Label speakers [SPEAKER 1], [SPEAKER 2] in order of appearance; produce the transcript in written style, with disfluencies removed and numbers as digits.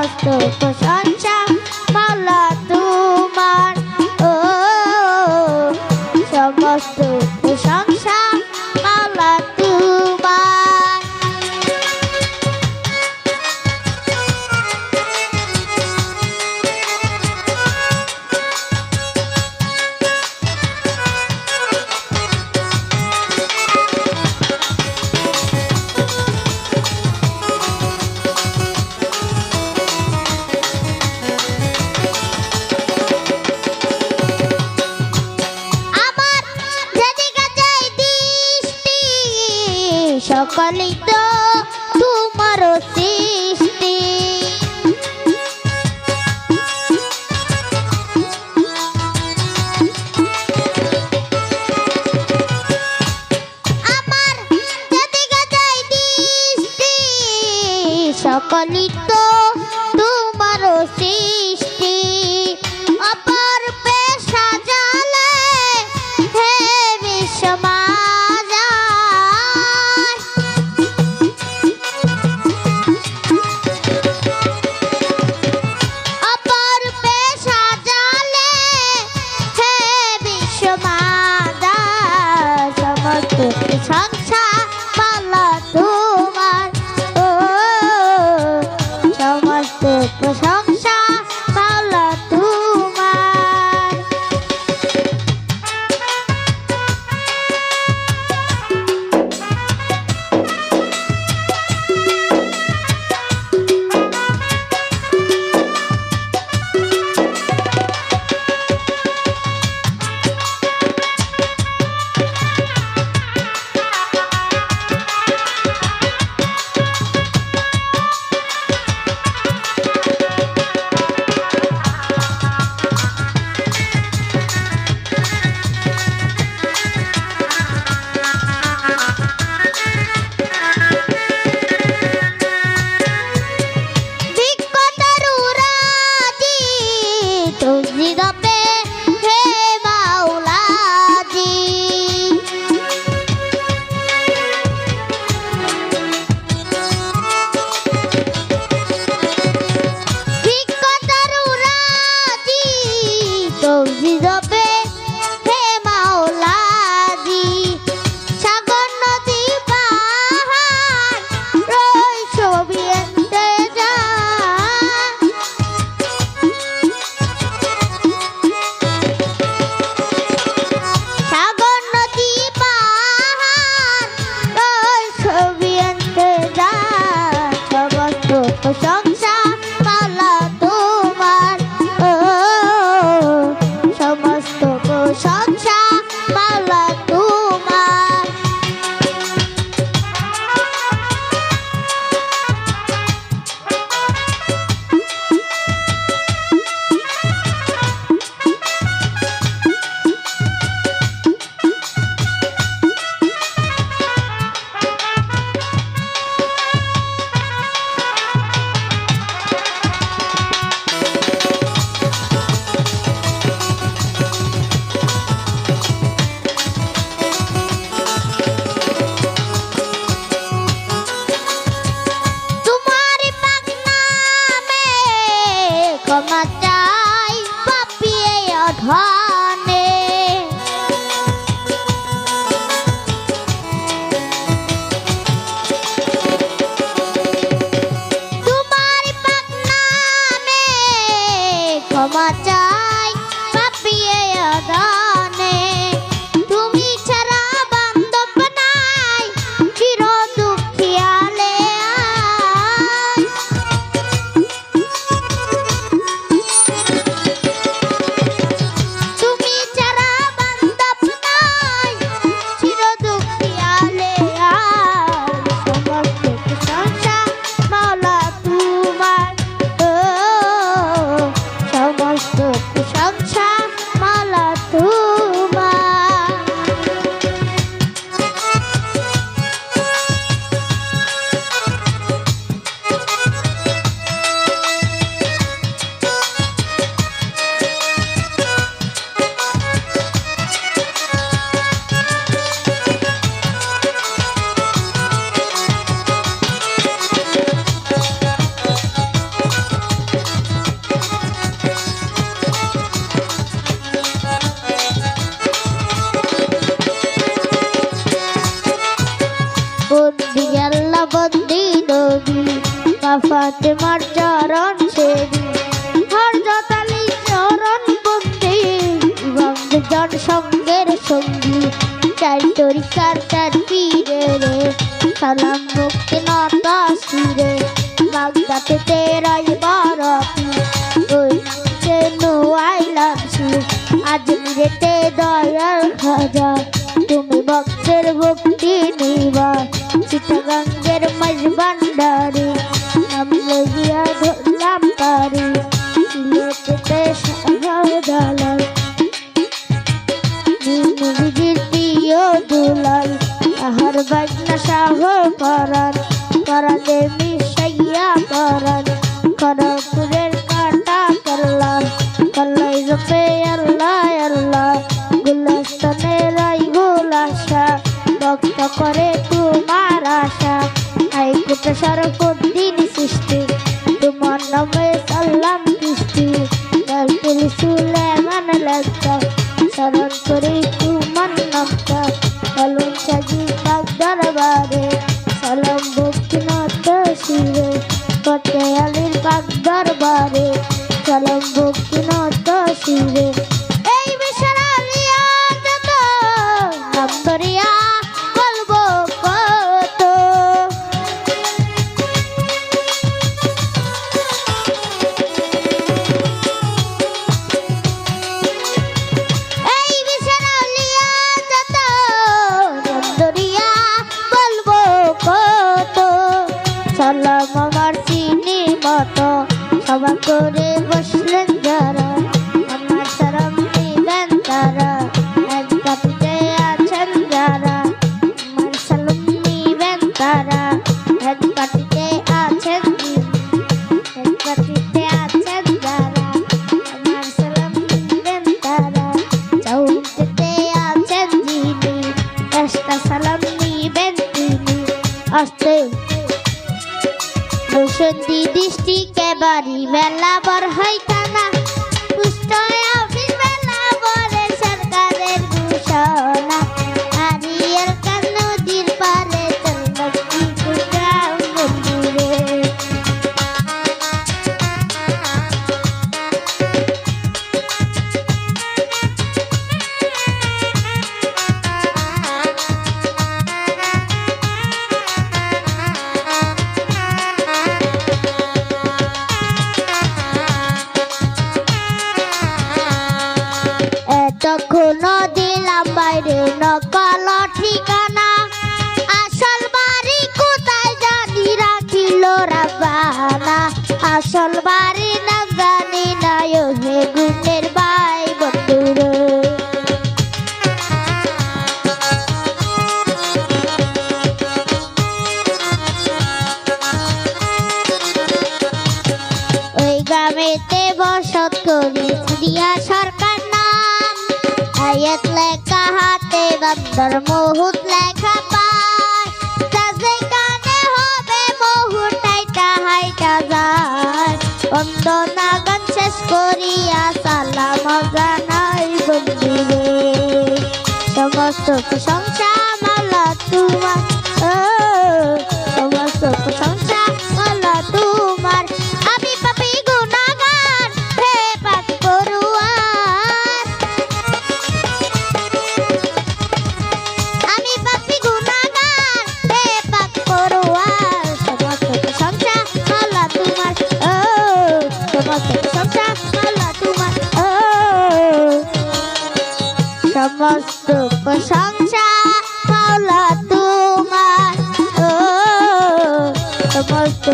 [SPEAKER 1] সমস্ত প্রশংসা মাওলা তোমার, ও সমস্ত প্রশংসা মাওলা তোমার। সকলেই তো তোমার সৃষ্টি, আমার যেদিকে যায় দৃষ্টি সকলেই তো তোমার সৃষ্টি। অপর পেশা জালে হে বিশ্বমা প্রশংসা মাওলা তোমার, ও বন্দি নবী মা ফাতেমার চরণ সেবী হযরত আলী চরণ বন্দি ইমাম জন সঙ্গের সঙ্গী চার তরিকার চার পীরে রে সালাম মুক্তি নত শিরে বাগদাতে তেরাই বারাতি ওই তেনু আইলাছি আজমিরেতে দয়াল খাজা তুমি ভক্তের ভক্তি নিবা চিটাগাঙ্গের মজবান্ডারি নাম লইয়া ধরলাম পারি সিলেটেতে শাহজালাল নবীজির প্রিয় দুলাল আহার বাজনা শাহ পরাণ পরাণে মিশাইয়া পরাণ খড়গপুরের কাটা করলা কল্লাই জপে আল্লাহ আল্লাহ গুলস্তানে রাই গুলাশা ভক্ত করে তোমার আশা আইকুটা শরফুদ্দিন সৃষ্টি তোমার নামে সাল্লাম কৃষ্টি রাসূল সুলেমান লেখা স্মরণ করি তোমার নামটা কলম সাজি পাক দরবারে সালাম ভক্তিনাথ শিরে কটে আলীর পাক দরবারে সালাম ভক্তিনাথ শিরে এই বেচারা লিয়া যত নাম ধরিয়া বলবো কত এই বেচারা লিয়া যত নাম ধরিয়া বলবো কত সালাম আমার চিনি মতো সভা করে বসলেন যারা আমার সালাম দিবেন তারা এক পাটিতে আছেন যারা আমার সালাম নিবেন তারা এক পাটিতে আছেন এক পাটিতে আছেন যারা আমার সালাম নিবেন তারা চৌকিতে আছেন যিনি একটা সালাম নিবেন তিনি আসতে বসন্তি দৃষ্টি কেবারি বেলা বর হয় টানা পুষ্ট অফিস বেলা বরে সরকারের ঘোষণা আরিয়ার কান নদীর পারে চলবি কুটাম মন্দিরে তখন দিলাম বাইরে নকল ঠিকানা আসল বাড়ি কোথায় জানি রাখিল রাবানা আসল বাড়ি না জানি না হে গুণের ভাই বন্ধুরে ওই গ্রামেতে বসত করি দিয়া সরকার আয়াত লেখা হাতে বন্দর মুহুত লেখা পায় যাতে কানে হবে মুহুত হাইটা হাইটা যায় বন্দনা গান শেষ করিয়া সালাম জানাই বন্ধুরে সমস্ত প্রশংসা মাওলা তোমার সমস্ত প্রশংসা মাওলা তোমার আমি পাপী গুনাহগার হে পাক পরোয়ার আমি পাপী গুনাহগার হে পাক পরোয়ার সমস্ত প্রশংসা মাওলা তোমার সমস্ত প্রশংসা মাওলা তোমার সমস্ত প্রশংসা মাওলা তোমার সমস্ত